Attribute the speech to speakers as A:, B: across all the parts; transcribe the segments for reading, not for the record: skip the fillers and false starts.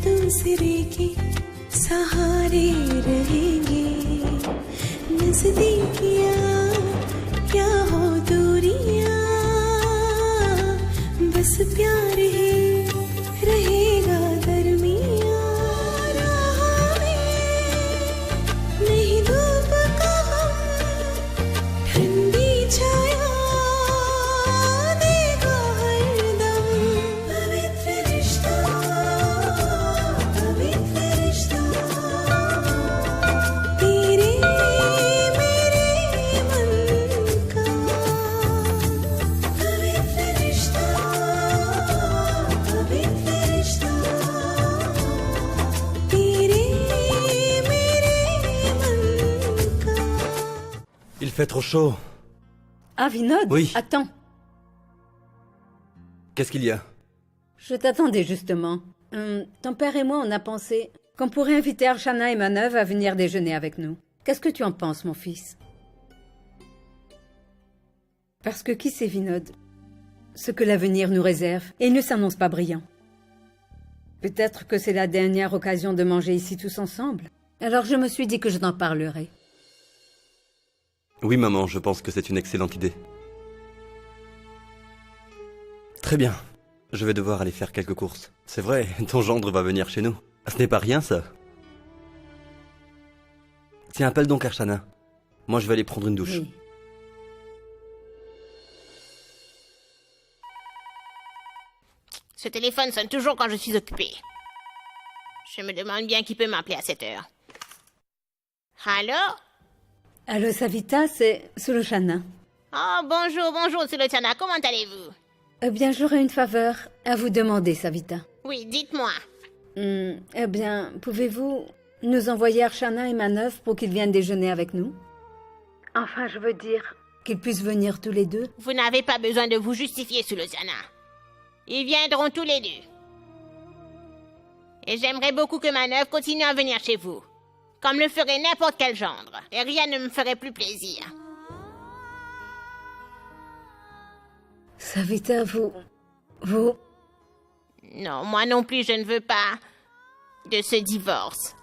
A: दूसरे के सहारे रहेंगे नजदीकियां क्या हो दूरियां बस प्यार ही रहेगा दरमियां राह में नहीं धूप का हम ठंडी छाया देगा हरदम पवित्र रिश्ता तेरे मेरे मन का पवित्र रिश्ता तेरे मेरे मन का।
B: Il fait trop chaud.
C: Ah, Vinod?
B: Oui.
C: Attends,
B: Qu'est-ce qu'il y a?
C: je t'attendais justement. Ton père et moi, on a pensé qu'on pourrait inviter Archana et Maneuve à venir déjeuner avec nous. Qu'est-ce que tu en penses, mon fils? Parce que qui sait, Vinod? Ce que l'avenir nous réserve, et il ne s'annonce pas brillant. Peut-être que c'est la dernière occasion de manger ici tous ensemble. Alors je me suis dit que je t'en parlerai.
B: Oui, maman, je pense que c'est une excellente idée. Très bien. Je vais devoir aller faire quelques courses. C'est vrai, ton gendre va venir chez nous. Ce n'est pas rien, ça. Tiens, appelle donc Archana. Moi, je vais aller prendre une douche.
C: Oui.
D: Ce téléphone sonne toujours quand je suis occupée. Je me demande bien qui peut m'appeler à cette heure. Allô?
C: Allô, Savita, c'est Sulochana.
D: Oh, bonjour, Sulochana, comment allez-vous?
C: Eh bien, j'aurais une faveur à vous demander, Savita.
D: Oui, dites-moi.
C: Eh bien, pouvez-vous nous envoyer Archana et Maneuve pour qu'ils viennent déjeuner avec nous? Enfin, je veux dire qu'ils puissent venir tous les deux.
D: Vous n'avez pas besoin de vous justifier, Sulochana. Ils viendront tous les deux. Et j'aimerais beaucoup que Maneuve continue à venir chez vous. Comme le ferait n'importe quel gendre. Et rien ne me ferait plus plaisir.
C: Savita, vous...
D: Non, moi non plus, je ne veux pas de ce divorce.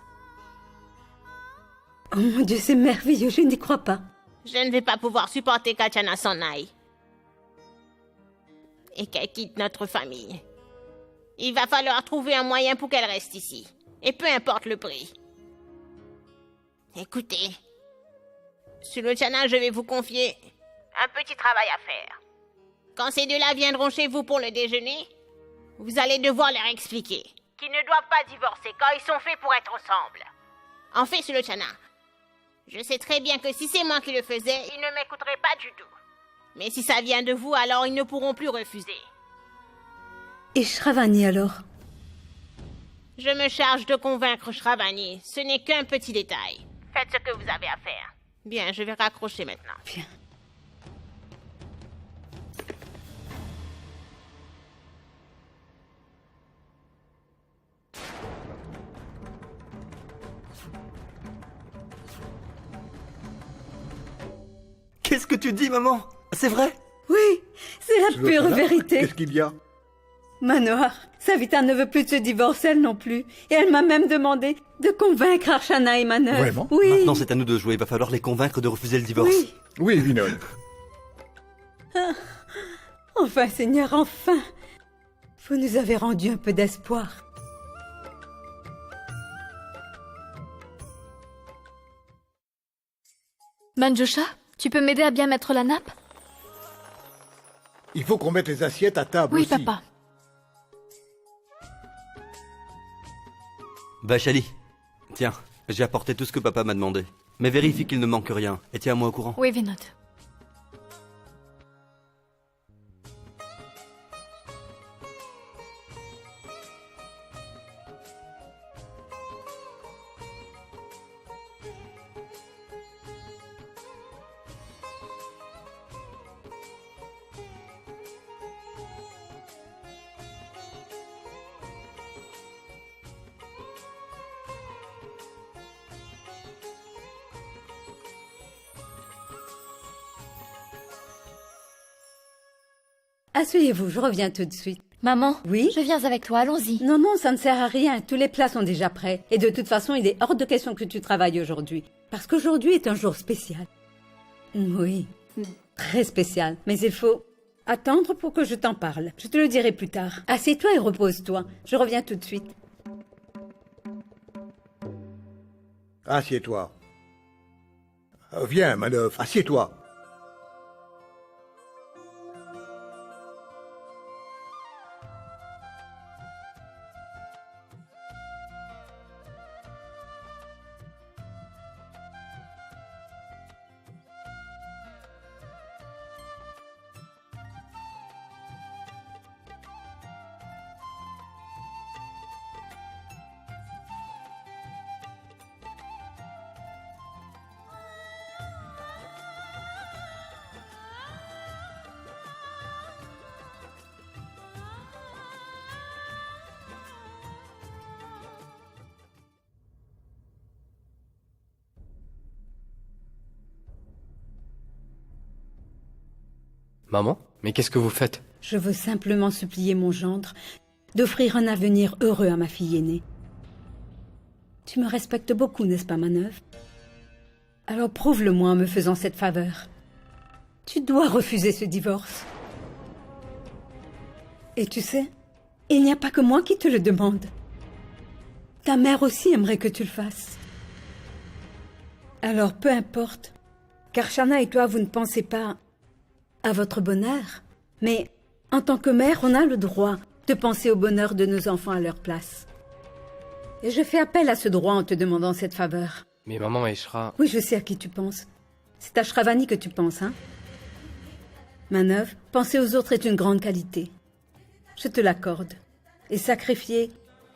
C: Oh mon Dieu, c'est merveilleux, je n'y crois pas.
D: Je ne vais pas pouvoir supporter qu'Archana s'en aille. Et qu'elle quitte notre famille. Il va falloir trouver un moyen pour qu'elle reste ici. Et peu importe le prix. Écoutez. Sulochana, je vais vous confier un petit travail à faire. Quand ces deux-là viendront chez vous pour le déjeuner, vous allez devoir leur expliquer qu'ils ne doivent pas divorcer quand ils sont faits pour être ensemble. En fait, Sulochana, je sais très bien que si c'est moi qui le faisais, ils ne m'écouteraient pas du tout. Mais si ça vient de vous, alors ils ne pourront plus refuser.
C: Et Shravani alors?
D: Je me charge de convaincre Shravani. Ce n'est qu'un petit détail. Faites ce que vous avez à faire. Bien, je vais raccrocher maintenant.
C: Bien.
B: Qu'est-ce que tu dis, maman? C'est vrai?
C: Oui, c'est la pure
E: Sulochana,
C: vérité.
E: Qu'est-ce qu'il y a?
C: Manoir, Savita ne veut plus de se divorcer, elle non plus. Et elle m'a même demandé de convaincre Archana et Maneuve.
E: Vraiment?
C: Oui.
B: Maintenant, c'est à nous de jouer. Il va falloir les convaincre de refuser le divorce.
C: Oui.
E: Oui, Vinod.
C: Enfin, Seigneur, enfin. Vous nous avez rendu un peu d'espoir.
F: Manjusha, tu peux m'aider à bien mettre la nappe?
E: Il faut qu'on mette les assiettes à table
F: Oui,
E: aussi.
F: papa.
B: Vaishali, tiens, j'ai apporté tout ce que papa m'a demandé. Mais vérifie qu'il ne manque rien. Et tiens-moi au courant.
F: Oui, Vinod.
C: Asseyez-vous, je reviens tout de suite.
F: Maman,
C: Oui?
F: je viens avec toi, allons-y.
C: Non, non, ça ne sert à rien. Tous les plats sont déjà prêts. Et de toute façon, il est hors de question que tu travailles aujourd'hui. Parce qu'aujourd'hui est un jour spécial. Oui, très spécial. Mais il faut attendre pour que je t'en parle. Je te le dirai plus tard. Assieds-toi et repose-toi. Je reviens tout de suite.
E: Assieds-toi. Viens, Manœuvre, assieds-toi.
G: Maman, mais qu'est-ce que vous faites?
C: Je veux simplement supplier mon gendre d'offrir un avenir heureux à ma fille aînée. Tu me respectes beaucoup, n'est-ce pas, Manœuvre? Alors prouve-le-moi en me faisant cette faveur. Tu dois refuser ce divorce. Et tu sais, il n'y a pas que moi qui te le demande. Ta mère aussi aimerait que tu le fasses. Alors peu importe, car Shana et toi, vous ne pensez pas à votre bonheur. Mais en tant que mère, on a le droit de penser au bonheur de nos enfants à leur place. Et je fais appel à ce droit en te demandant cette faveur.
G: Mais maman, Eshra...
C: Oui, je sais à qui tu penses. C'est à Shravani que tu penses, hein? Manœuvre, penser aux autres est une grande qualité. Je te l'accorde. Et sacrifier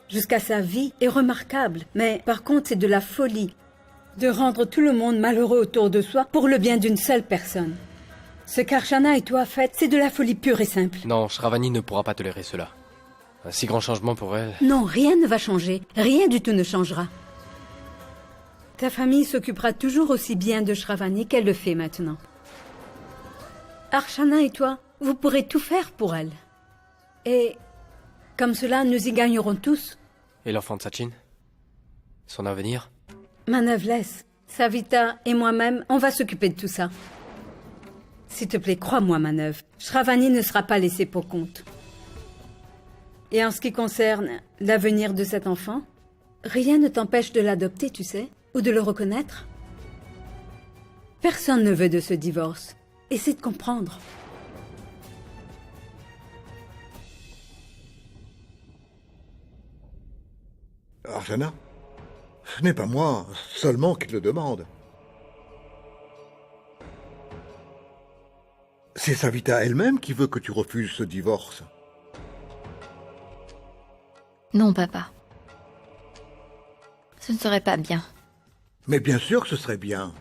C: jusqu'à sa vie est remarquable. Mais par contre, c'est de la folie de rendre tout le monde malheureux autour de soi pour le bien d'une seule personne. Ce qu'Archana et toi faites, c'est de la folie pure et simple.
G: Non, Shravani ne pourra pas tolérer cela. Un si grand changement pour elle...
C: Non, rien ne va changer. Rien du tout ne changera. Ta famille s'occupera toujours aussi bien de Shravani qu'elle le fait maintenant. Archana et toi, vous pourrez tout faire pour elle. Et comme cela, nous y gagnerons tous.
G: Et l'enfant de Sachin? Son avenir?
C: Manœuvre laisse. Savita et moi-même, on va s'occuper de tout ça. S'il te plaît, crois-moi, Manœuvre. Shravani ne sera pas laissé pour compte. Et en ce qui concerne l'avenir de cet enfant, rien ne t'empêche de l'adopter, tu sais, ou de le reconnaître. Personne ne veut de ce divorce. Essaie de comprendre.
E: Arjana, ce n'est pas moi seulement qui te le demande. C'est Savita elle-même qui veut que tu refuses ce divorce.
F: Non, papa. Ce ne serait pas bien.
E: Mais bien sûr que ce serait bien.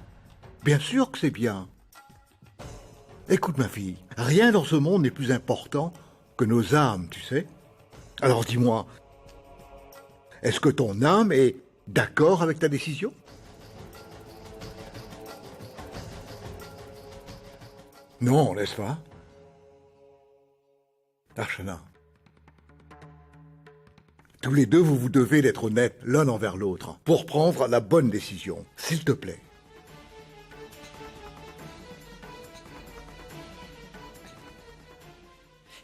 E: Bien sûr que c'est bien. Écoute ma fille, rien dans ce monde n'est plus important que nos âmes, tu sais. Alors dis-moi, est-ce que ton âme est d'accord avec ta décision? Non, n'est-ce pas? Archana, tous les deux, vous devez d'être honnêtes l'un envers l'autre pour prendre la bonne décision, s'il te plaît.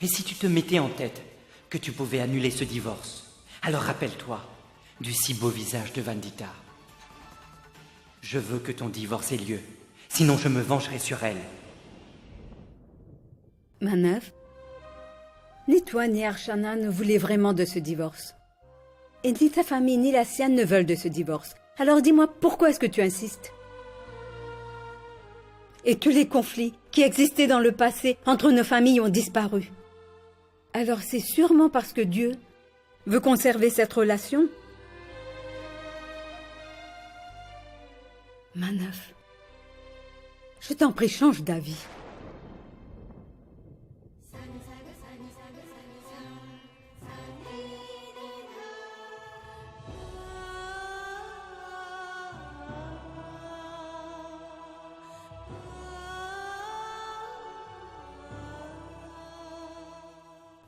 H: Et si tu te mettais en tête que tu pouvais annuler ce divorce, alors rappelle-toi du si beau visage de Vandita. Je veux que ton divorce ait lieu, sinon je me vengerai sur elle.
C: Manœuvre, ni toi ni Archana ne voulez vraiment de ce divorce. Et ni ta famille ni la sienne ne veulent de ce divorce. Alors dis-moi, pourquoi est-ce que tu insistes? Et tous les conflits qui existaient dans le passé entre nos familles ont disparu. Alors c'est sûrement parce que Dieu veut conserver cette relation? Manœuvre, je t'en prie, change d'avis.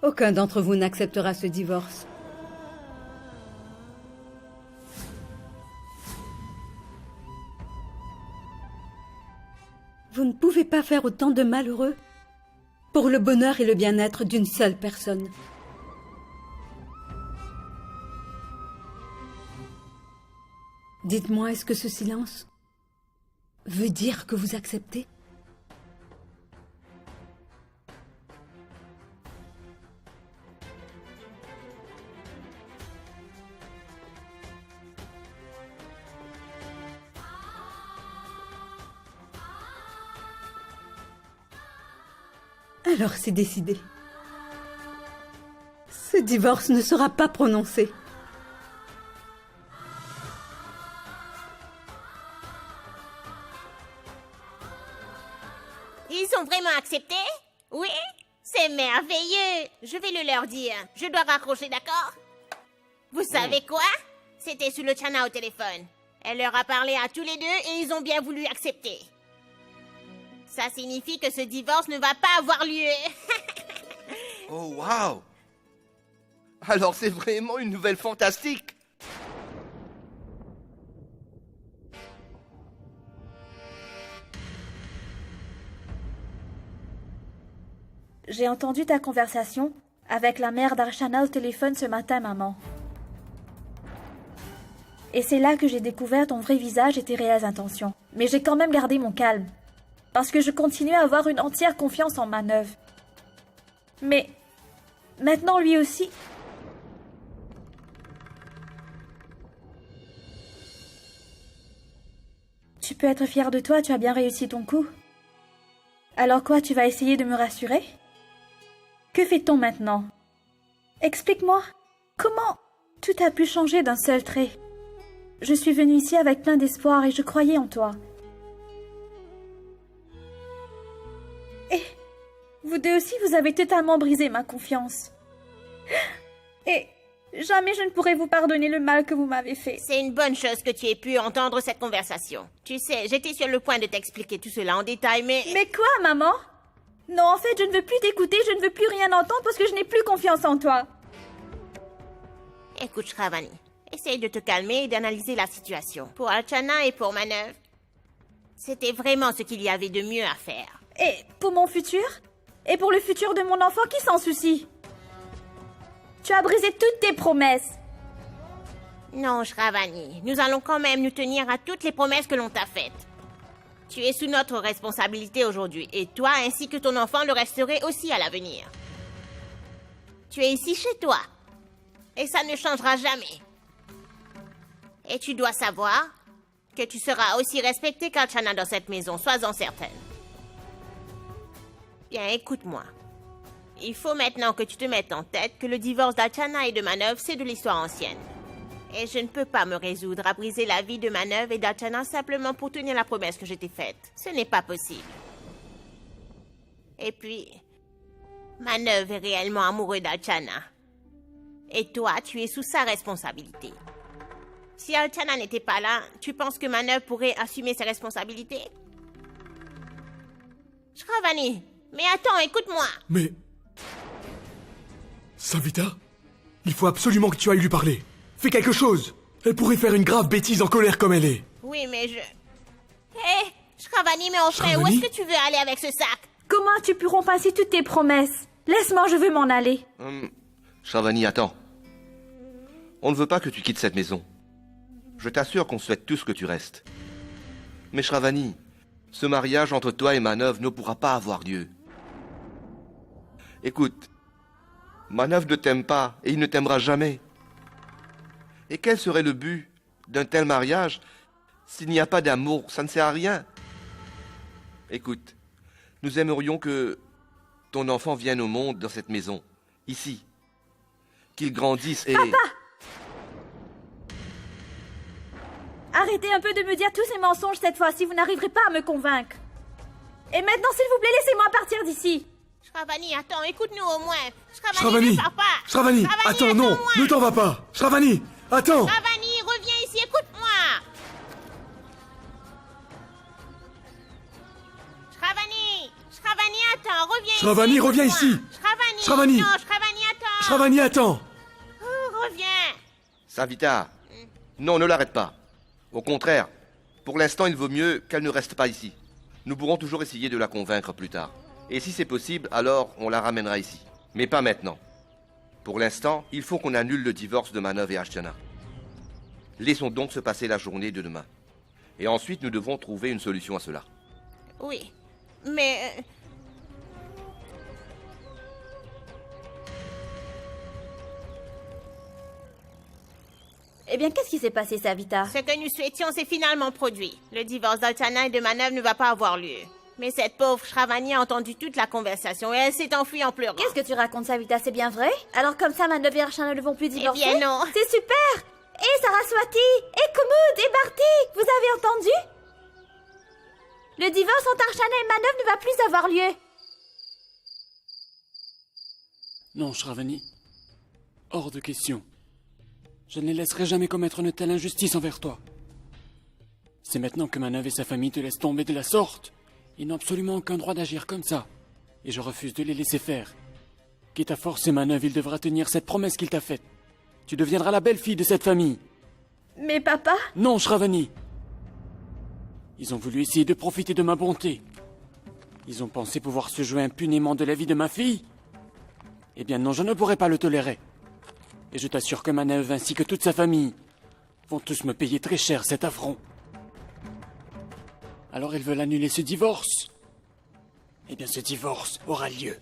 C: Aucun d'entre vous n'acceptera ce divorce. Vous ne pouvez pas faire autant de malheureux pour le bonheur et le bien-être d'une seule personne. Dites-moi, est-ce que ce silence veut dire que vous acceptez? Alors c'est décidé. Ce divorce ne sera pas prononcé.
D: Ils ont vraiment accepté? Oui? C'est merveilleux. Je vais le leur dire. Je dois raccrocher, d'accord? Vous savez quoi? C'était Sulochana au téléphone. Elle leur a parlé à tous les deux et ils ont bien voulu accepter. Ça signifie que ce divorce ne va pas avoir lieu.
I: Oh, waouh! Alors c'est vraiment une nouvelle fantastique!
J: J'ai entendu ta conversation avec la mère d'Archana au téléphone ce matin, maman. Et c'est là que j'ai découvert ton vrai visage et tes réelles intentions. Mais j'ai quand même gardé mon calme. Parce que je continue à avoir une entière confiance en Manœuvre. Mais maintenant, lui aussi... Tu peux être fier de toi, tu as bien réussi ton coup. Alors quoi, tu vas essayer de me rassurer? Que fait-on maintenant? Explique-moi, comment tout a pu changer d'un seul trait? Je suis venue ici avec plein d'espoir et je croyais en toi. Et vous deux aussi, vous avez totalement brisé ma confiance. Et jamais je ne pourrai vous pardonner le mal que vous m'avez fait.
D: C'est une bonne chose que tu aies pu entendre cette conversation. Tu sais, j'étais sur le point de t'expliquer tout cela en détail, mais...
J: Mais quoi, maman? Non, en fait, je ne veux plus t'écouter, je ne veux plus rien entendre parce que je n'ai plus confiance en toi.
D: Écoute, Shravani, essaye de te calmer et d'analyser la situation. Pour Archana et pour Manœuvre, c'était vraiment ce qu'il y avait de mieux à faire.
J: Et pour mon futur? Et pour le futur de mon enfant, qui s'en soucie? Tu as brisé toutes tes promesses.
D: Non, Shravani, nous allons quand même nous tenir à toutes les promesses que l'on t'a faites. Tu es sous notre responsabilité aujourd'hui, et toi ainsi que ton enfant le resterez aussi à l'avenir. Tu es ici chez toi, et ça ne changera jamais. Et tu dois savoir que tu seras aussi respectée qu'Archana dans cette maison, sois-en certaine. Bien, écoute-moi. Il faut maintenant que tu te mettes en tête que le divorce d'Archana et de Manœuvre, c'est de l'histoire ancienne. Et je ne peux pas me résoudre à briser la vie de Manœuvre et d'Archana simplement pour tenir la promesse que je t'ai faite. Ce n'est pas possible. Et puis, Manœuvre est réellement amoureux d'Archana. Et toi, tu es sous sa responsabilité. Si Archana n'était pas là, tu penses que Manœuvre pourrait assumer ses responsabilités? Shravani, mais attends, écoute-moi.
K: Mais... Savita, il faut absolument que tu ailles lui parler. Fais quelque chose. Elle pourrait faire une grave bêtise en colère comme elle est.
D: Oui, mais je... Hé, Shravani, mais enfin, où est-ce que tu veux aller avec ce sac?
J: Comment tu peux rompre ainsi toutes tes promesses? Laisse-moi, je veux m'en aller.
I: Shravani, attends. On ne veut pas que tu quittes cette maison. Je t'assure qu'on souhaite tous que tu restes. Mais Shravani, ce mariage entre toi et Manœuvre ne pourra pas avoir lieu. Écoute, Manœuvre ne t'aime pas et il ne t'aimera jamais. Et quel serait le but d'un tel mariage s'il n'y a pas d'amour? Ça ne sert à rien. Écoute, nous aimerions que ton enfant vienne au monde dans cette maison, ici. Qu'il grandisse et...
J: Papa! Arrêtez un peu de me dire tous ces mensonges cette fois-ci, vous n'arriverez pas à me convaincre. Et maintenant, s'il vous plaît, laissez-moi partir d'ici.
D: Shravani, attends, écoute-nous au moins.
K: Shravani,
D: ne pars pas.
K: Shravani, attends, non, ne t'en va pas. Shravani, attends.
D: Shravani, reviens ici, écoute-moi. Shravani, attends, reviens
K: Shravani,
D: ici.
K: reviens ici.
D: Shravani,
K: Shravani.
D: non, Shravani,
K: Shravani, attends!
D: Reviens.
I: Savita, non, ne l'arrête pas. Au contraire, pour l'instant, il vaut mieux qu'elle ne reste pas ici. Nous pourrons toujours essayer de la convaincre plus tard. Et si c'est possible, alors on la ramènera ici. Mais pas maintenant. Pour l'instant, il faut qu'on annule le divorce de Manav et Archana. Laissons donc se passer la journée de demain. Et ensuite, nous devrons trouver une solution à cela.
D: Oui, mais...
J: Eh bien, qu'est-ce qui s'est passé, Savita?
D: Ce que nous souhaitions s'est finalement produit. Le divorce d'Archana et de Manav ne va pas avoir lieu. Mais cette pauvre Shravani a entendu toute la conversation et elle s'est enfuie en pleurant.
J: Qu'est-ce que tu racontes, Savita? C'est bien vrai? Alors comme ça, Manav et Archana ne vont plus divorcer?
D: Eh bien non.
J: C'est super! Et Saraswati! Et Kumud! Et Bharti! Vous avez entendu? Le divorce entre Archana et Manav ne va plus avoir lieu.
L: Non, Shravani. Hors de question. Je ne les laisserai jamais commettre une telle injustice envers toi. C'est maintenant que Manav et sa famille te laissent tomber de la sorte. Ils n'ont absolument aucun droit d'agir comme ça. Et je refuse de les laisser faire. Quitte à forcer Manav, il devra tenir cette promesse qu'il t'a faite. Tu deviendras la belle-fille de cette famille.
J: Mais papa...
L: Non, Shravani. Ils ont voulu essayer de profiter de ma bonté. Ils ont pensé pouvoir se jouer impunément de la vie de ma fille. Eh bien non, je ne pourrai pas le tolérer. Et je t'assure que Manav ainsi que toute sa famille vont tous me payer très cher cet affront. Alors ils veulent annuler ce divorce. Eh bien ce divorce aura lieu.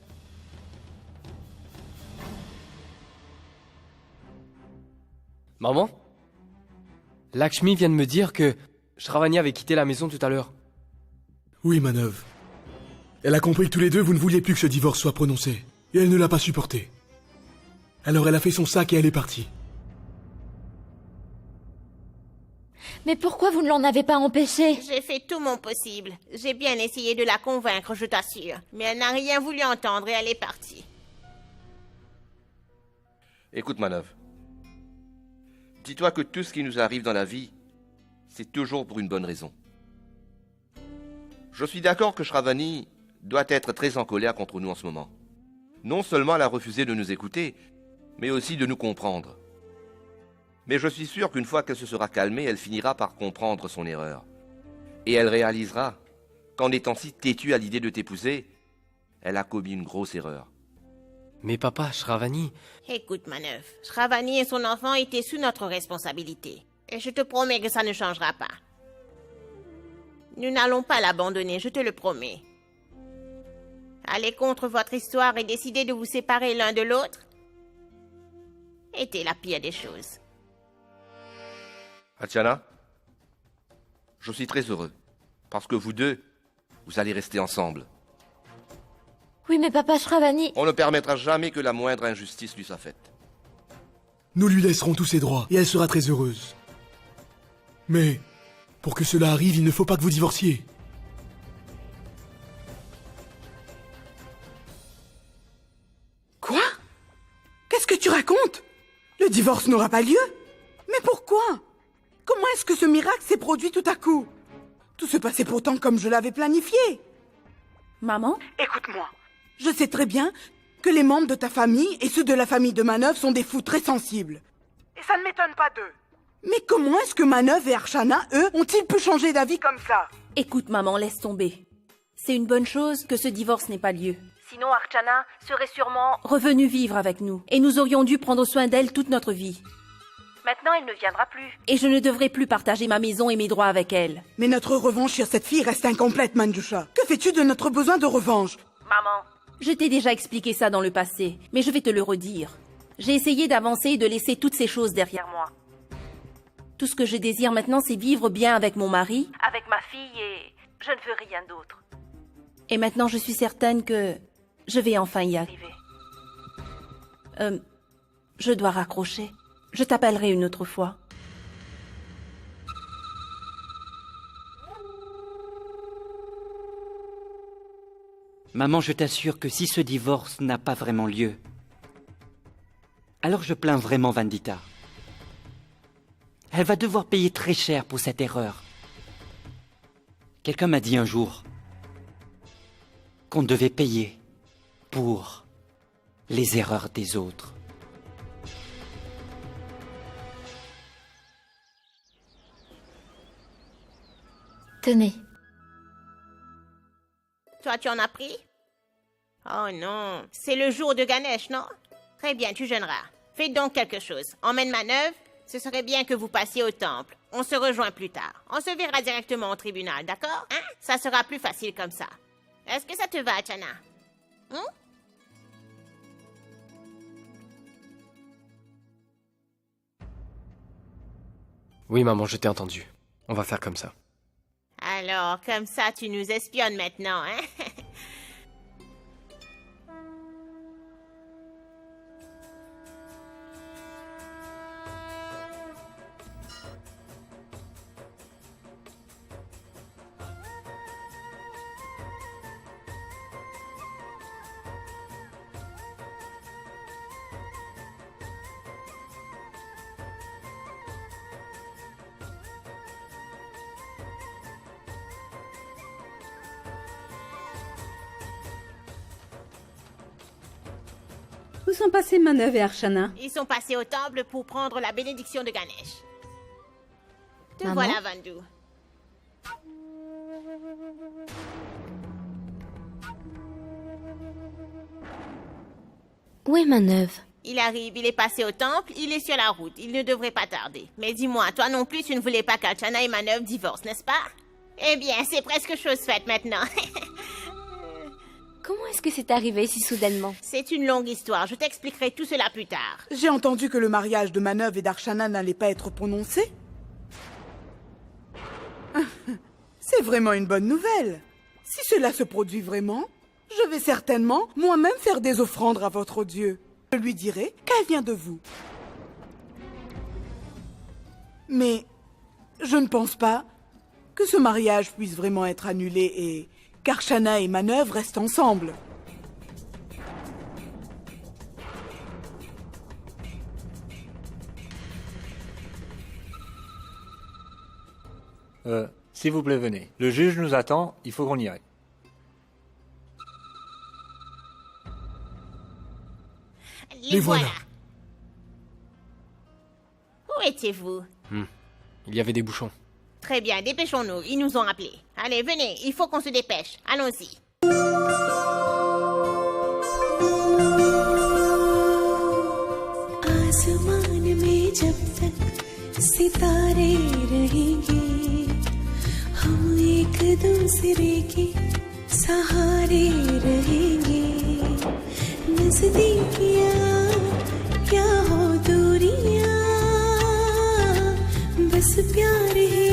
G: Maman? Lakshmi vient de me dire que Shravani avait quitté la maison tout à l'heure.
K: Oui, Manav. Elle a compris que tous les deux, vous ne vouliez plus que ce divorce soit prononcé. Et elle ne l'a pas supporté. Alors elle a fait son sac et elle est partie.
F: Mais pourquoi vous ne l'en avez pas empêché?
D: J'ai fait tout mon possible. J'ai bien essayé de la convaincre, je t'assure. Mais elle n'a rien voulu entendre et elle est partie.
I: Écoute, Manav. Dis-toi que tout ce qui nous arrive dans la vie, c'est toujours pour une bonne raison. Je suis d'accord que Shravani doit être très en colère contre nous en ce moment. Non seulement elle a refusé de nous écouter, mais aussi de nous comprendre. Mais je suis sûr qu'une fois qu'elle se sera calmée, elle finira par comprendre son erreur. Et elle réalisera qu'en étant si têtue à l'idée de t'épouser, elle a commis une grosse erreur.
G: Mais papa, Shravani...
D: Écoute, Manav, Shravani et son enfant étaient sous notre responsabilité. Et je te promets que ça ne changera pas. Nous n'allons pas l'abandonner, je te le promets. Aller contre votre histoire et décider de vous séparer l'un de l'autre était la pire des choses.
I: Archana, je suis très heureux, parce que vous deux, vous allez rester ensemble.
F: Oui, mais papa, Shravani...
I: On ne permettra jamais que la moindre injustice lui soit faite.
K: Nous lui laisserons tous ses droits et elle sera très heureuse. Mais, pour que cela arrive, il ne faut pas que vous divorciez.
M: Quoi? Qu'est-ce que tu racontes? Le divorce n'aura pas lieu? Mais pourquoi? Comment est-ce que ce miracle s'est produit tout à coup? Tout se passait pourtant comme je l'avais planifié.
J: Maman?
M: Écoute-moi. Je sais très bien que les membres de ta famille et ceux de la famille de Manav sont des fous très sensibles. Et ça ne m'étonne pas d'eux. Mais comment est-ce que Manav et Archana, eux, ont-ils pu changer d'avis comme ça?
J: Écoute, maman, laisse tomber. C'est une bonne chose que ce divorce n'ait pas lieu. Sinon, Archana serait sûrement revenue vivre avec nous. Et nous aurions dû prendre soin d'elle toute notre vie. Maintenant, elle ne viendra plus. Et je ne devrai plus partager ma maison et mes droits avec elle.
M: Mais notre revanche sur cette fille reste incomplète, Manjusha. Que fais-tu de notre besoin de revanche?
J: Maman, je t'ai déjà expliqué ça dans le passé, mais je vais te le redire. J'ai essayé d'avancer et de laisser toutes ces choses derrière moi. Tout ce que je désire maintenant, c'est vivre bien avec mon mari, avec ma fille et je ne veux rien d'autre. Et maintenant, je suis certaine que je vais enfin y arriver. Je dois raccrocher. Je t'appellerai une autre fois.
H: Maman, je t'assure que si ce divorce n'a pas vraiment lieu, alors je plains vraiment Vandita. Elle va devoir payer très cher pour cette erreur. Quelqu'un m'a dit un jour qu'on devait payer pour les erreurs des autres.
F: Tenez.
D: Toi, tu en as pris? Oh non, c'est le jour de Ganesh, non? Très bien, tu jeûneras. Fais donc quelque chose. Emmène Manœuvre. Ce serait bien que vous passiez au temple. On se rejoint plus tard. On se verra directement au tribunal, d'accord? Hein? Ça sera plus facile comme ça. Est-ce que ça te va, Chana?
G: Oui, maman, je t'ai entendu. On va faire comme ça.
D: Alors, comme ça, tu nous espionnes maintenant, hein?
C: Où sont passés Manœuvre et Archana?
D: Ils sont passés au temple pour prendre la bénédiction de Ganesh. Te
F: Maman?
D: voilà, Vandu.
F: Où est Manœuvre?
D: Il arrive, il est passé au temple, il est sur la route, il ne devrait pas tarder. Mais dis-moi, toi non plus, tu ne voulais pas qu'Archana et Manœuvre divorcent, n'est-ce pas? Eh bien, c'est presque chose faite maintenant.
F: Comment est-ce que c'est arrivé si soudainement?
D: C'est une longue histoire, je t'expliquerai tout cela plus tard.
M: J'ai entendu que le mariage de Manœuvre et d'Archana n'allait pas être prononcé. C'est vraiment une bonne nouvelle. Si cela se produit vraiment, je vais certainement moi-même faire des offrandes à votre Dieu. Je lui dirai qu'elle vient de vous. Mais je ne pense pas que ce mariage puisse vraiment être annulé et qu'Archana et Manœuvre restent ensemble.
N: S'il vous plaît, venez. Le juge nous attend, il faut qu'on y aille.
D: Les voilà. Où étiez-vous?
G: Il y avait des bouchons.
D: Très bien, dépêchons-nous, ils nous ont appelés. Allez, venez, il faut qu'on se dépêche. Allons-y.
A: आसमान में जब तक सितारे रहेंगे हम एक दूसरे के सहारे रहेंगे नजदीकियां क्या हो दूरियां बस प्यार है